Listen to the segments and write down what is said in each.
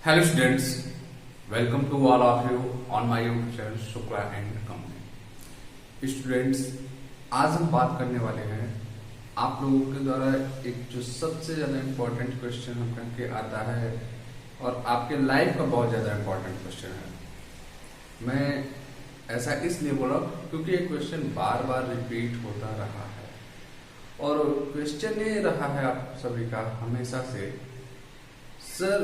Hello students, welcome to all of you on my YouTube channel Shukla and company. Students, आज हम बात करने वाले हैं आप लोगों के द्वारा एक जो सबसे ज्यादा इम्पोर्टेंट क्वेश्चन हम करके आता है और आपके लाइफ का बहुत ज्यादा इम्पोर्टेंट क्वेश्चन है। मैं ऐसा इसलिए बोला क्योंकि ये क्वेश्चन बार बार रिपीट होता रहा है और क्वेश्चन ये रहा है आप सभी का हमेशा से, सर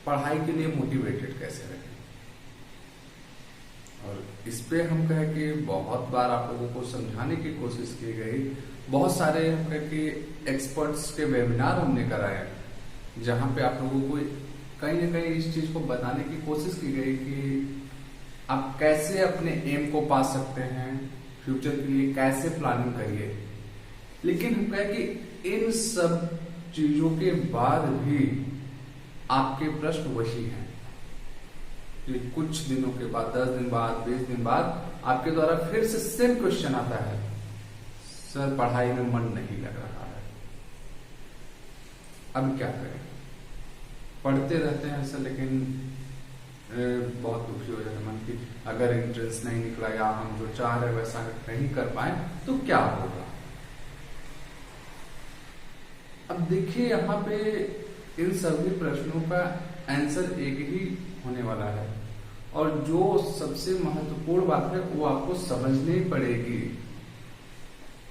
पढ़ाई के लिए मोटिवेटेड कैसे रखें। और इस पे हम कह के बहुत बार आप लोगों को समझाने की कोशिश की गई। बहुत सारे हम कह के एक्सपर्ट्स के वेबिनार हमने कराए जहां पे आप लोगों को कहीं ना कहीं इस चीज को बताने की कोशिश की गई कि आप कैसे अपने एम को पा सकते हैं, फ्यूचर के लिए कैसे प्लानिंग करिए। लेकिन हम कहें कि इन सब चीजों के बाद भी आपके प्रश्न वही हैं। कि कुछ दिनों के बाद, 10 दिन बाद, 20 दिन बाद आपके द्वारा फिर से सेम क्वेश्चन आता है, सर पढ़ाई में मन नहीं लग रहा है, अब क्या करें। पढ़ते रहते हैं सर, लेकिन बहुत दुखी हो जाते मन की अगर इंटरेस्ट नहीं निकला या हम जो चाह रहे वैसा नहीं कर पाए तो क्या होगा। अब देखिए यहाँ पे इन सभी प्रश्नों का आंसर एक ही होने वाला है और जो सबसे महत्वपूर्ण बात है वो आपको समझनी पड़ेगी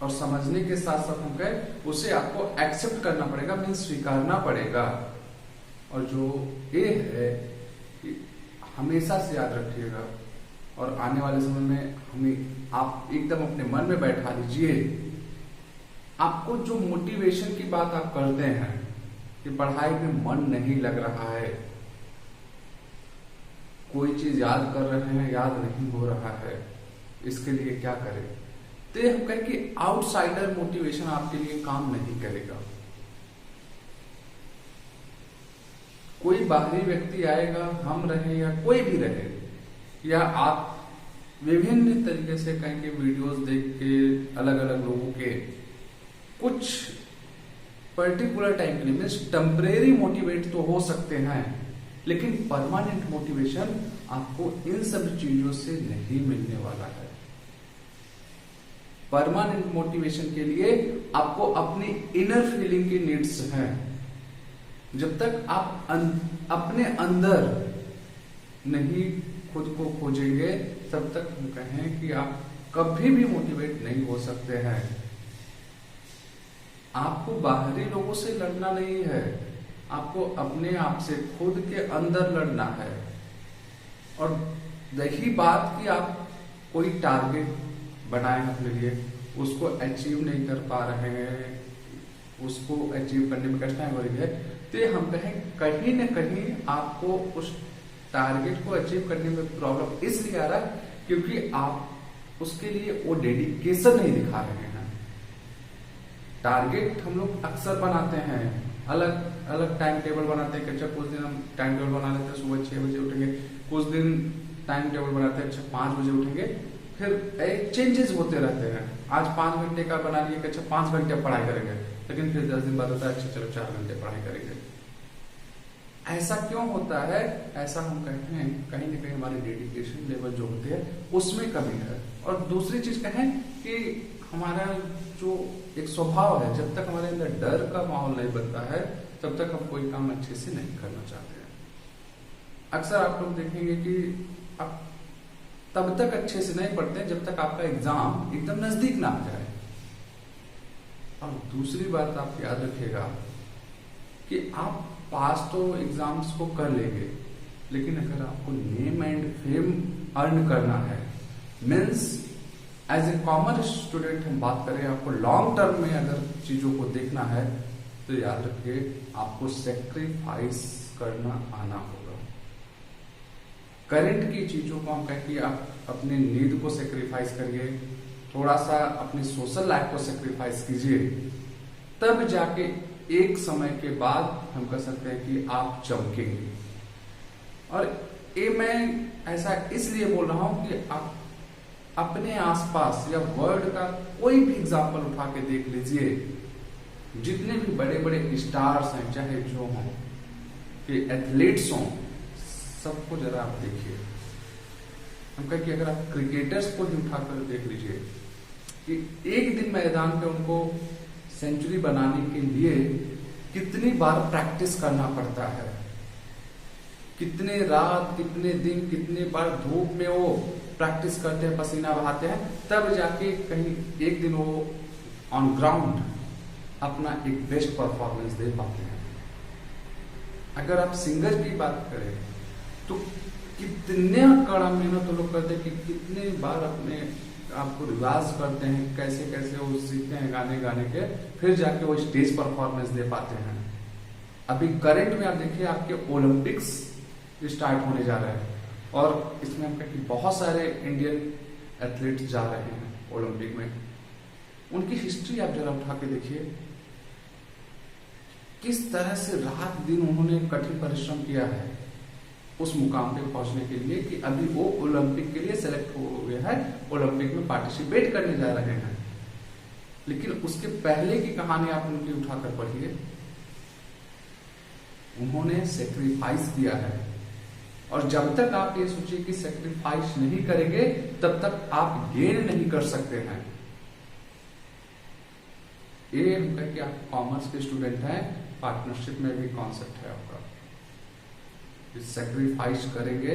और समझने के साथ साथ हम कहें उसे आपको एक्सेप्ट करना पड़ेगा, मीन्स स्वीकारना पड़ेगा। और जो ये है कि हमेशा से याद रखिएगा और आने वाले समय में हमें आप एकदम अपने मन में बैठा लीजिए, आपको जो मोटिवेशन की बात आप करते हैं कि पढ़ाई में मन नहीं लग रहा है, कोई चीज याद कर रहे हैं याद नहीं हो रहा है, इसके लिए क्या करें। तो हम कहें कि आउटसाइडर मोटिवेशन आपके लिए काम नहीं करेगा। कोई बाहरी व्यक्ति आएगा, हम रहे या कोई भी रहे, या आप विभिन्न तरीके से कहेंगे वीडियोस देख के अलग अलग लोगों के कुछ पर्टिकुलर टाइम के लिए मीन्स टेम्परेरी मोटिवेट तो हो सकते हैं, लेकिन परमानेंट मोटिवेशन आपको इन सब चीजों से नहीं मिलने वाला है। परमानेंट मोटिवेशन के लिए आपको अपनी इनर फीलिंग की नीड्स हैं। जब तक आप अपने अंदर नहीं खुद को खोजेंगे तब तक हम कहें कि आप कभी भी मोटिवेट नहीं हो सकते हैं। आपको बाहरी लोगों से लड़ना नहीं है, आपको अपने आप से खुद के अंदर लड़ना है। और रही बात कि आप कोई टारगेट बनाए अपने लिए, उसको अचीव नहीं कर पा रहे हैं, उसको अचीव करने में कठिनाई हो रही है, तो हम कहीं न कहीं आपको उस टारगेट को अचीव करने में प्रॉब्लम इसलिए आ रहा है क्योंकि आप उसके लिए वो डेडिकेशन नहीं दिखा रहे हैं। टारगेट हम लोग अक्सर बनाते हैं, अलग अलग टाइम टेबल बनाते हैं कि अच्छा कुछ दिन हम टाइम टेबल बना लेते हैं सुबह 6 बजे उठेंगे, कुछ दिन टाइम टेबल बनाते हैं अच्छा 5 बजे उठेंगे, फिर चेंजेस होते रहते हैं। आज 5 घंटे का बना लिए कि अच्छा 5 घंटे पढ़ाई करेंगे, लेकिन फिर 10 दिन बाद होता है अच्छा चलो 4 घंटे पढ़ाई करेंगे। ऐसा क्यों होता है? ऐसा हम कहते हैं कहीं ना कहीं हमारे डेडिकेशन लेवल जो होते हैं उसमें कमी है। और दूसरी चीज कहें कि हमारा जो एक स्वभाव है, जब तक हमारे अंदर डर का माहौल नहीं बनता है तब तक हम कोई काम अच्छे से नहीं करना चाहते हैं। अक्सर आप लोग देखेंगे कि आप तब तक अच्छे से नहीं पढ़ते जब तक आपका एग्जाम एकदम नजदीक ना आ जाए। और दूसरी बात आप याद रखिएगा कि आप पास तो एग्जाम्स को कर लेंगे, लेकिन अगर आपको नेम एंड फेम अर्न करना है, means as a commerce student हम बात करें, आपको लॉन्ग टर्म में अगर चीजों को देखना है तो याद रखिए आपको सेक्रीफाइस करना आना होगा। करंट की चीजों को हम कहें कि आप अपने नींद को सेक्रीफाइस करिए, थोड़ा सा अपनी सोशल लाइफ को सेक्रीफाइस कीजिए, तब जाके एक समय के बाद हम कह सकते हैं कि आप चमकेंगे। और ये मैं ऐसा इसलिए बोल रहा हूं कि आप अपने आसपास या वर्ल्ड का कोई भी एग्जाम्पल उठा के देख लीजिए, जितने भी बड़े बड़े स्टार्स हैं चाहे जो हों, कि एथलीट्स हों, सबको जरा आप देखिए। हम कहें कि अगर आप क्रिकेटर्स को ही उठाकर देख लीजिए कि एक दिन मैदान पे उनको सेंचुरी बनाने के लिए कितनी बार प्रैक्टिस करना पड़ता है, कितने रात, कितने दिन, कितने बार धूप में वो प्रैक्टिस करते हैं, पसीना बहाते हैं, तब जाके कहीं एक दिन वो ऑन ग्राउंड अपना एक बेस्ट परफॉर्मेंस दे पाते हैं। अगर आप सिंगर की बात करें तो कितने कड़ा मेहनत लोग करते हैं कि कितने बार अपने आपको रिवाज करते हैं, कैसे कैसे वो सीखते हैं गाने गाने के, फिर जाके वो स्टेज परफॉर्मेंस दे पाते हैं। अभी करंट में आप देखिए आपके ओलंपिक्स स्टार्ट होने जा रहे हैं और इसमें हम कहते हैं बहुत सारे इंडियन एथलीट जा रहे हैं ओलंपिक में। उनकी हिस्ट्री आप जरा उठा के देखिए, किस तरह से रात दिन उन्होंने कठिन परिश्रम किया है उस मुकाम पे पहुंचने के लिए कि अभी वो ओलंपिक के लिए सेलेक्ट हो गया है, ओलंपिक में पार्टिसिपेट करने जा रहे हैं। लेकिन उसके पहले की कहानी आप उनकी उठाकर पढ़िए, उन्होंने सेक्रीफाइस किया है। और जब तक आप ये सोचिए कि सेक्रीफाइस नहीं करेंगे तब तक आप गेन नहीं कर सकते हैं। ये हम कहें कि आप कॉमर्स के स्टूडेंट हैं, पार्टनरशिप में भी कॉन्सेप्ट है आपका, सेक्रीफाइस करेंगे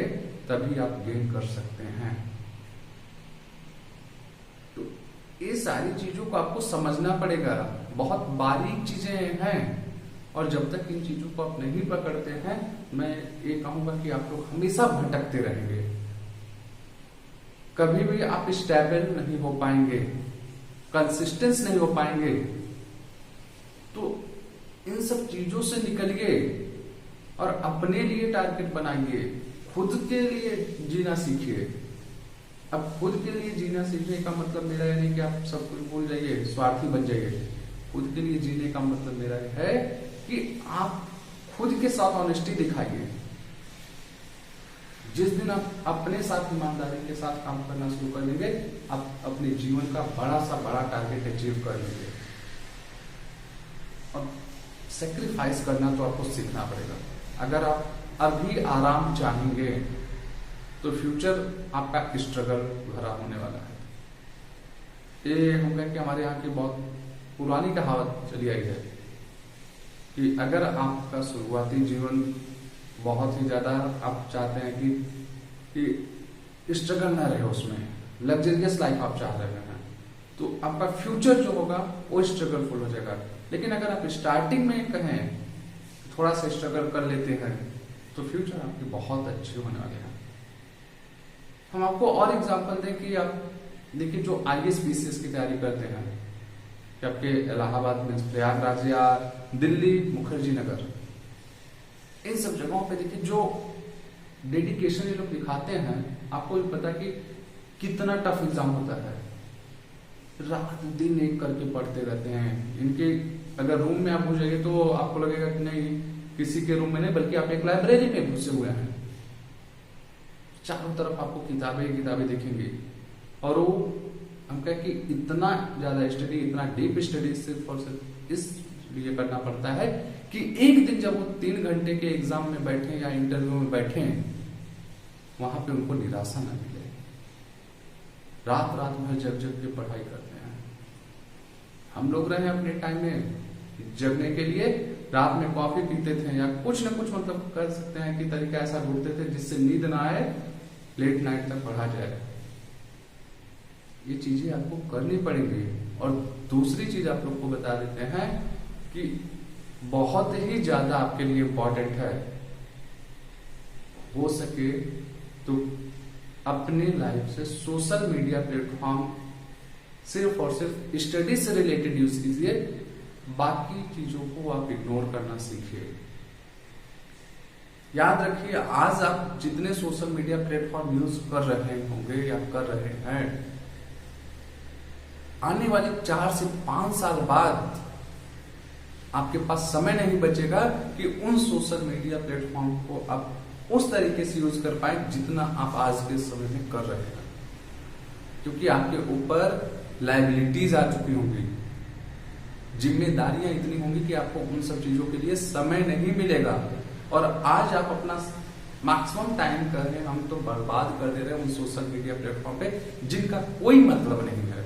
तभी आप गेन कर सकते हैं। तो ये सारी चीजों को आपको समझना पड़ेगा, बहुत बारीक चीजें हैं और जब तक इन चीजों को आप नहीं पकड़ते हैं, मैं ये कहूंगा कि आप लोग हमेशा भटकते रहेंगे, कभी भी आप स्टेबल नहीं हो पाएंगे, कंसिस्टेंस नहीं हो पाएंगे। तो इन सब चीजों से निकलिए और अपने लिए टारगेट बनाइए, खुद के लिए जीना सीखिए। अब खुद के लिए जीना सीखने का मतलब मेरा ये नहीं कि आप सब कुछ भूल जाइए, स्वार्थी बन जाइए। खुद के लिए जीने का मतलब मेरा है कि आप खुद के साथ ऑनेस्टी दिखाइए। जिस दिन आप अपने साथ ईमानदारी के साथ काम करना शुरू कर लेंगे, आप अपने जीवन का बड़ा सा बड़ा टारगेट अचीव कर लेंगे। और सेक्रीफाइस करना तो आपको सीखना पड़ेगा। अगर आप अभी आराम चाहेंगे तो फ्यूचर आपका स्ट्रगल भरा होने वाला है। ये हम कहें कि हमारे यहाँ की बहुत पुरानी कहावत चली आई है कि अगर आपका शुरुआती जीवन बहुत ही ज्यादा आप चाहते हैं कि स्ट्रगल ना रहे, उसमें लग्जरियस लाइफ आप चाह रहे हैं, तो आपका फ्यूचर जो होगा वो स्ट्रगलफुल हो जाएगा। लेकिन अगर आप स्टार्टिंग में कहें थोड़ा सा स्ट्रगल कर लेते हैं तो फ्यूचर आपकी बहुत अच्छे होने वाले हैं। हम आपको और एग्जांपल दें कि आप देखिए जो IAS PCS की तैयारी करते हैं कि आपके इलाहाबाद में, प्रयागराज या दिल्ली मुखर्जी नगर, इन सब जगहों पे देखिए जो डेडिकेशन ये लोग दिखाते हैं, आपको भी पता कि कितना टफ एग्जाम होता है। रात दिन एक करके पढ़ते रहते हैं। इनके अगर रूम में आप घुसेंगे तो आपको लगेगा कि नहीं किसी के रूम में नहीं, बल्कि आप एक लाइब्रेरी में घुसे हुए हैं। चारों तरफ आपको किताबें किताबें दिखेंगी और वो हम कहें कि इतना ज्यादा स्टडी, इतना डीप स्टडी सिर्फ और सिर्फ इसलिए करना पड़ता है कि एक दिन जब वो 3 घंटे के एग्जाम में बैठे या इंटरव्यू में बैठे, वहां पे उनको निराशा न मिले। रात रात भर जग जग के पढ़ाई करते हैं। हम लोग रहे अपने टाइम में जगने के लिए, रात में कॉफी पीते थे या कुछ ना कुछ मतलब कर सकते हैं कि तरीका ऐसा ढूंढते थे जिससे नींद ना आए, लेट नाइट तक पढ़ा जाए। ये चीजें आपको करनी पड़ेंगी। और दूसरी चीज आप लोग को बता देते हैं कि बहुत ही ज्यादा आपके लिए इंपॉर्टेंट है, हो सके तो अपने लाइफ से सोशल मीडिया प्लेटफॉर्म सिर्फ और सिर्फ स्टडी से रिलेटेड यूज कीजिए, बाकी चीजों को आप इग्नोर करना सीखिए। याद रखिए, आज आप जितने सोशल मीडिया प्लेटफॉर्म यूज कर रहे होंगे या कर रहे हैं, आने वाले 4 से 5 साल बाद आपके पास समय नहीं बचेगा कि उन सोशल मीडिया प्लेटफॉर्म को आप उस तरीके से यूज कर पाए जितना आप आज के समय में कर रहे हैं। क्योंकि आपके ऊपर लायबिलिटीज आ चुकी होंगी, जिम्मेदारियां इतनी होंगी कि आपको उन सब चीजों के लिए समय नहीं मिलेगा। और आज आप अपना मैक्सिमम टाइम कर रहे हैं हम तो बर्बाद कर दे रहे हैं उन सोशल मीडिया प्लेटफॉर्म पे जिनका कोई मतलब नहीं है।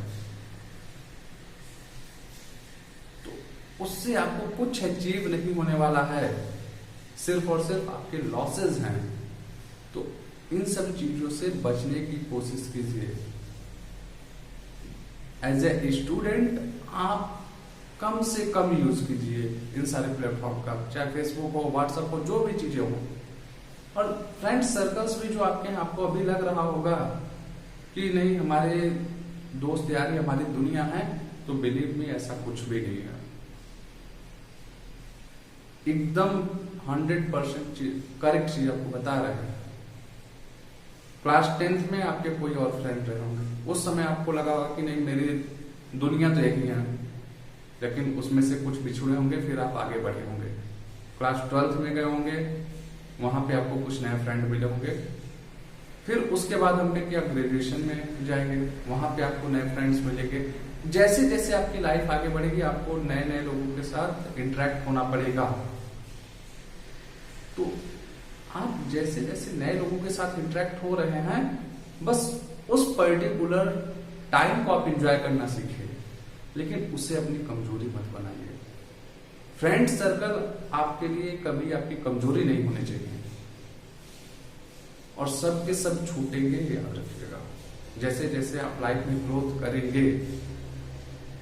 तो उससे आपको कुछ अचीव नहीं होने वाला है, सिर्फ और सिर्फ आपके लॉसेस हैं। तो इन सब चीजों से बचने की कोशिश कीजिए। एज ए स्टूडेंट आप कम से कम यूज कीजिए इन सारे प्लेटफॉर्म का, चाहे फेसबुक हो, व्हाट्सएप हो, जो भी चीजें हो। और फ्रेंड सर्कल्स भी जो आपके हैं, आपको अभी लग रहा होगा कि नहीं हमारे दोस्त यारी हमारी दुनिया है, तो बिलीव में ऐसा कुछ भी नहीं है। एकदम 100% करेक्ट चीज आपको बता रहे हैं। क्लास 10th में आपके कोई और फ्रेंड रहे होंगे, उस समय आपको लगा होगा कि नहीं मेरी दुनिया तो एक ही है, लेकिन उसमें से कुछ बिछुड़े होंगे, फिर आप आगे बढ़े होंगे। क्लास 12th में गए होंगे, वहां पे आपको कुछ नए फ्रेंड मिले होंगे। फिर उसके बाद हमने किया ग्रेजुएशन में जाएंगे, वहां पे आपको नए फ्रेंड्स मिलेंगे। जैसे जैसे आपकी लाइफ आगे बढ़ेगी आपको नए नए लोगों के साथ इंटरेक्ट होना पड़ेगा। तो आप जैसे जैसे नए लोगों के साथ इंटरेक्ट हो रहे हैं, बस उस पर्टिकुलर टाइम को आप एंजॉय करना सीखिए, लेकिन उसे अपनी कमजोरी मत बनाइए। फ्रेंड सर्कल आपके लिए कभी आपकी कमजोरी नहीं होनी चाहिए। और सब के सब छूटेंगे, याद रखिएगा। जैसे जैसे आप लाइफ में ग्रोथ करेंगे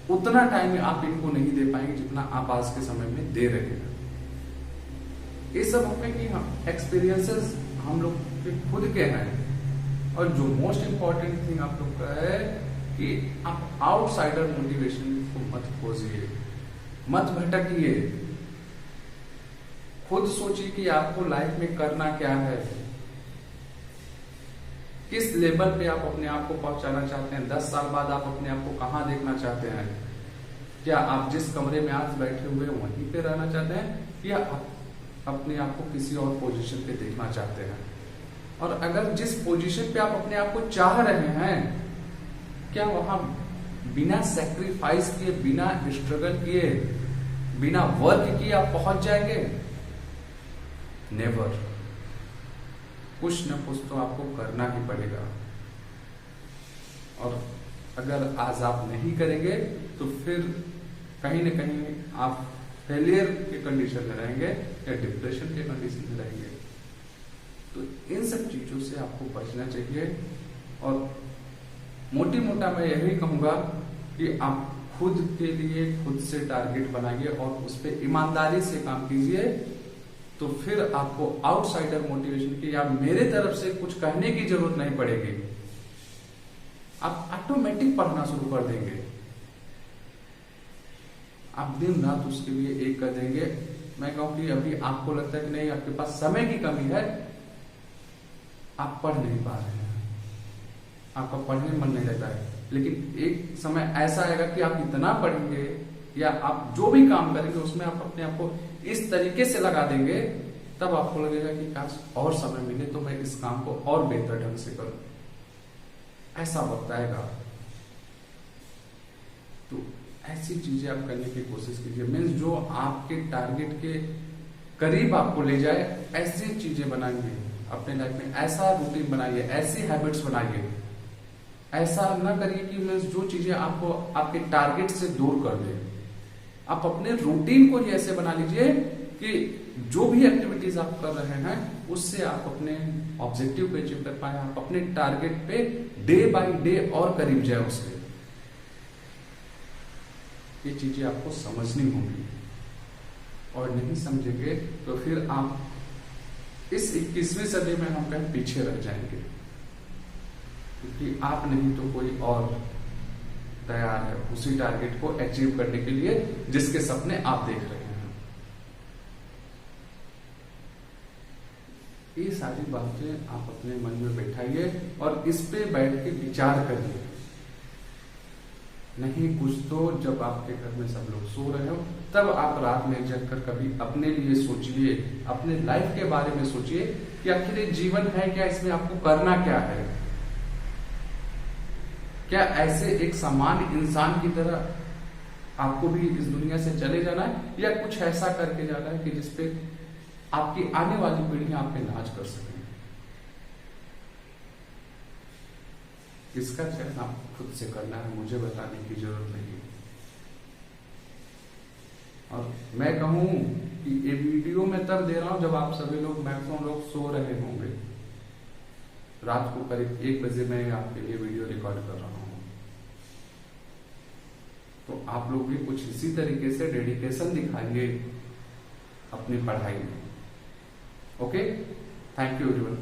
उतना टाइम आप इनको नहीं दे पाएंगे जितना आप आज के समय में दे रहे हैं। ये सब कि एक्सपीरियंसेस हम लोग के खुद के हैं। और जो मोस्ट इंपॉर्टेंट थिंग आप लोग का है कि आप आउटसाइडर मोटिवेशन को मत खोजिए, मत भटकिए। खुद सोचिए कि आपको लाइफ में करना क्या है, किस लेवल पे आप अपने आप को पहुंचाना चाहते हैं। 10 साल बाद आप अपने आप को कहां देखना चाहते हैं? क्या आप जिस कमरे में आज बैठे हुए वहीं पे रहना चाहते हैं, या आप अपने आप को किसी और पोजीशन पे देखना चाहते हैं? और अगर जिस पोजीशन पे आप अपने आप को चाह रहे हैं, क्या वहां बिना सैक्रिफाइस किए, बिना स्ट्रगल किए, बिना वर्क किए आप पहुंच जाएंगे? नेवर। कुछ न कुछ तो आपको करना ही पड़ेगा। और अगर आज आप नहीं करेंगे तो फिर कहीं न कहीं आप फेलियर के कंडीशन में रहेंगे या डिप्रेशन के कंडीशन में रहेंगे। तो इन सब चीजों से आपको बचना चाहिए। और मोटी मोटा मैं यही कहूंगा कि आप खुद के लिए खुद से टारगेट बनाइए और उस पर ईमानदारी से काम कीजिए। तो फिर आपको आउटसाइडर मोटिवेशन की या मेरे तरफ से कुछ कहने की जरूरत नहीं पड़ेगी। आप ऑटोमेटिक पढ़ना शुरू कर देंगे। आप दिन रात उसके लिए एक कर देंगे। मैं कहूं कि अभी आपको लगता है कि नहीं आपके पास समय की कमी है, आप पढ़ नहीं पा रहे हैं, आपका पढ़ने मन नहीं लगता है। लेकिन एक समय ऐसा आएगा कि आप इतना पढ़ेंगे या आप जो भी काम करेंगे उसमें आप अपने आप को इस तरीके से लगा देंगे, तब आपको लगेगा कि काश और समय मिले तो मैं इस काम को और बेहतर ढंग से करूं। ऐसा वक्त आएगा। तो ऐसी चीजें आप करने की कोशिश कीजिए। मीन्स जो आपके टारगेट के करीब आपको ले जाए, ऐसी चीजें बनाइए अपने लाइफ में। ऐसा रूटीन बनाइए, ऐसी हैबिट्स बनाइए। ऐसा ना करिए कि मीन्स जो चीजें आपको आपके टारगेट से दूर कर दे। आप अपने रूटीन को ऐसे बना लीजिए कि जो भी एक्टिविटीज आप कर रहे हैं उससे आप अपने ऑब्जेक्टिव को अचीव कर पाए, आप अपने टारगेट पे डे बाय डे और करीब जाए उसके। ये चीजें आपको समझनी होंगी, और नहीं समझेंगे तो फिर आप इस 21वीं सदी में हम कहीं पीछे रह जाएंगे, क्योंकि आप नहीं तो कोई और तैयार है उसी टारगेट को अचीव करने के लिए जिसके सपने आप देख रहे हैं। ये सारी बातें आप अपने मन में बैठाइए और इस पे बैठ के विचार करिए। नहीं कुछ तो जब आपके घर में सब लोग सो रहे हो तब आप रात में जगकर कभी अपने लिए सोचिए, अपने लाइफ के बारे में सोचिए कि आखिर ये जीवन है क्या, इसमें आपको करना क्या है। क्या ऐसे एक सामान्य इंसान की तरह आपको भी इस दुनिया से चले जाना है, या कुछ ऐसा करके जाना है कि जिसपे आपकी आने वाली पीढ़ियां आप पे नाज कर सकें। इसका चयन आप खुद से करना है, मुझे बताने की जरूरत नहीं है। और मैं कहूं कि ये वीडियो मैं तब दे रहा हूं जब आप सभी लोग, मैक्सिमम लोग सो रहे होंगे। रात को करीब 1 बजे मैं आपके लिए वीडियो रिकॉर्ड कर रहा हूं। तो आप लोग भी कुछ इसी तरीके से डेडिकेशन दिखाइए अपनी पढ़ाई में। Okay, thank you everyone.